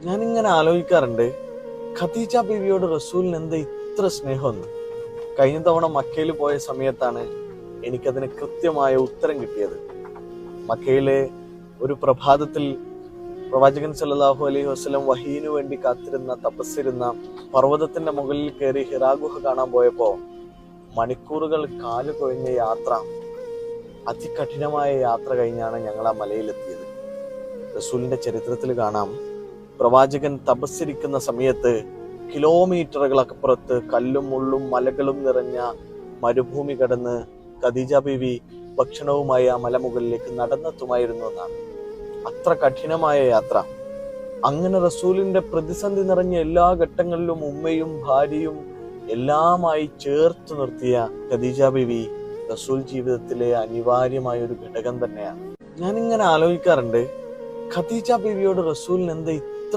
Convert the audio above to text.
ഞാനിങ്ങനെ ആലോചിക്കാറുണ്ട്, ഖദീജ ബീവിയോട് റസൂലിന് എന്താ ഇത്ര സ്നേഹമെന്ന്. കഴിഞ്ഞ തവണ മക്കയിൽ പോയ സമയത്താണ് എനിക്കതിന് കൃത്യമായ ഉത്തരം കിട്ടിയത്. മക്കയിലെ ഒരു പ്രഭാതത്തിൽ പ്രവാചകൻ സല്ലല്ലാഹു അലൈഹി വസല്ലം വഹീനു വേണ്ടി കാത്തിരുന്ന തപസ്സിരുന്ന പർവ്വതത്തിന്റെ മുകളിൽ കയറി ഹിറാ ഗുഹ കാണാൻ പോയപ്പോ മണിക്കൂറുകൾ കാലു കൊഴിഞ്ഞ യാത്ര, അതികഠിനമായ യാത്ര കഴിഞ്ഞാണ് ഞങ്ങൾ ആ മലയിലെത്തിയത്. റസൂലിന്റെ ചരിത്രത്തിൽ കാണാം, പ്രവാചകൻ തപസ്സിരിക്കുന്ന സമയത്ത് കിലോമീറ്ററുകളപ്പുറത്ത് കല്ലും മുള്ളും മലകളും നിറഞ്ഞ മരുഭൂമി കടന്ന് ഖദീജ ബീവി ഭക്ഷണവുമായി ആ മലമുകളിലേക്ക് നടന്നെത്തുമായിരുന്നു എന്നാണ്. അത്ര കഠിനമായ യാത്ര. അങ്ങനെ റസൂലിന്റെ പ്രതിസന്ധി നിറഞ്ഞ എല്ലാ ഘട്ടങ്ങളിലും ഉമ്മയും ഭാര്യയും എല്ലാമായി ചേർത്ത് നിർത്തിയ ഖദീജ ബീവി റസൂൽ ജീവിതത്തിലെ അനിവാര്യമായ ഒരു ഘടകം തന്നെയാണ്. ഞാനിങ്ങനെ ആലോചിക്കാറുണ്ട്, ഖദീജ ബീവിയോട് റസൂലിന് എന്താ